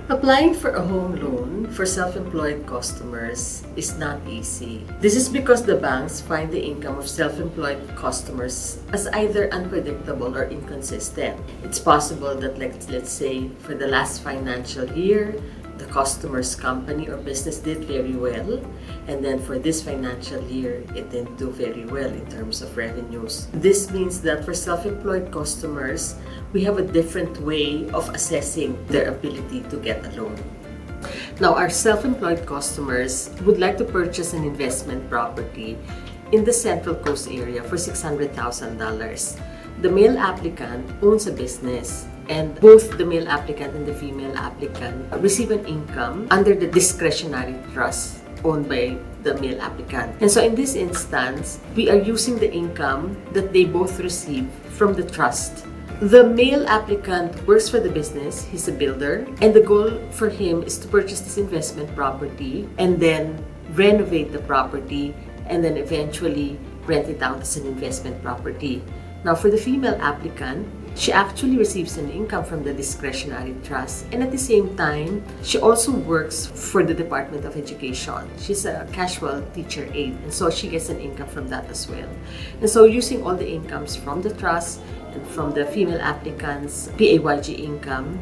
Applying for a home loan for self-employed customers is not easy. This is because the banks find the income of self-employed customers as either unpredictable or inconsistent. It's possible that, let's say, for the last financial year, the customer's company or business did very well, and then for this financial year, it didn't do very well in terms of revenues. This means that for self-employed customers, we have a different way of assessing their ability to get a loan. Now, our self-employed customers would like to purchase an investment property in the Central Coast area for $600,000. The male applicant owns a business, and both the male applicant and the female applicant receive an income under the discretionary trust owned by the male applicant. And so in this instance, we are using the income that they both receive from the trust. The male applicant works for the business, he's a builder, and the goal for him is to purchase this investment property and then renovate the property and then eventually rent it out as an investment property. Now, for the female applicant, she actually receives an income from the discretionary trust, and at the same time, she also works for the Department of Education. She's a casual teacher aide, and so she gets an income from that as well. And so using all the incomes from the trust and from the female applicant's PAYG income,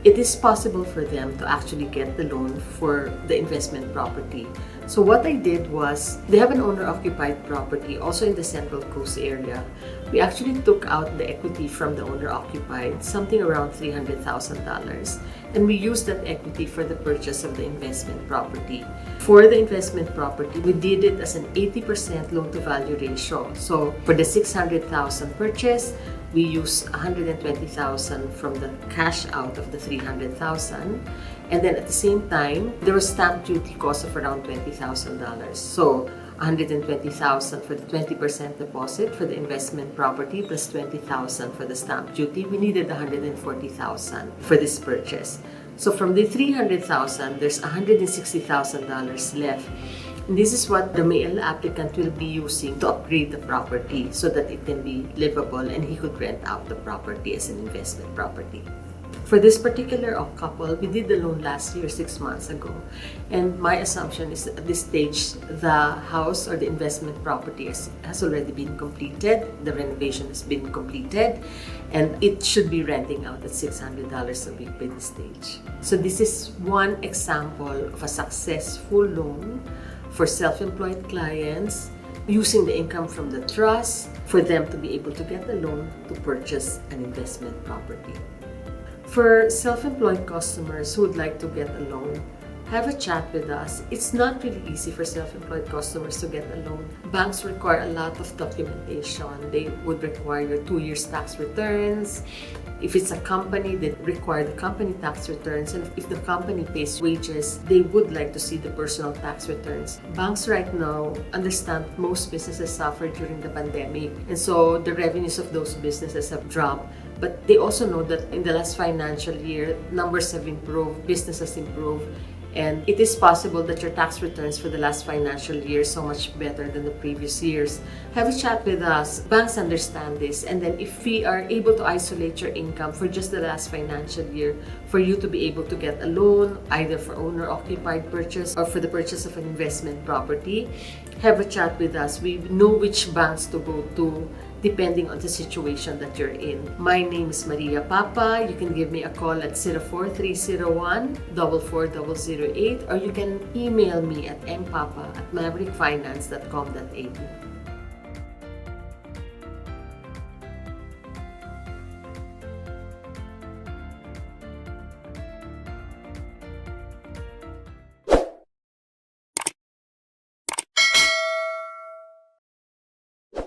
it is possible for them to actually get the loan for the investment property. So what I did was, they have an owner-occupied property also in the Central Coast area. We actually took out the equity from the owner-occupied, something around $300,000, and we used that equity for the purchase of the investment property. For the investment property, we did it as an 80% loan-to-value ratio. So for the $600,000 purchase, we used $120,000 from the cash out of the $300,000, and then at the same time, there was stamp duty cost of around $20,000. So $120,000 for the 20% deposit for the investment property plus $20,000 for the stamp duty. We needed $140,000 for this purchase. So from the $300,000, there's $160,000 left. And this is what the male applicant will be using to upgrade the property so that it can be livable and he could rent out the property as an investment property. For this particular couple, we did the loan last year, 6 months ago. And my assumption is at this stage, the house or the investment property has already been completed. The renovation has been completed. And it should be renting out at $600 a week by this stage. So this is one example of a successful loan for self-employed clients using the income from the trust for them to be able to get a loan to purchase an investment property. For self-employed customers who would like to get a loan, have a chat with us. It's not really easy for self-employed customers to get a loan. Banks require a lot of documentation. They would require your 2 years tax returns. If it's a company, they require the company tax returns. And if the company pays wages, they would like to see the personal tax returns. Banks right now understand most businesses suffered during the pandemic. And so the revenues of those businesses have dropped. But they also know that in the last financial year, numbers have improved, business has improved. And it is possible that your tax returns for the last financial year are so much better than the previous years. Have a chat with us. Banks understand this. And then if we are able to isolate your income for just the last financial year, for you to be able to get a loan, either for owner-occupied purchase or for the purchase of an investment property, have a chat with us. We know which banks to go to depending on the situation that you're in. My name is Maria Papa. You can give me a call at 04301-44008, or you can email me at mpapa@maverickfinance.com.au.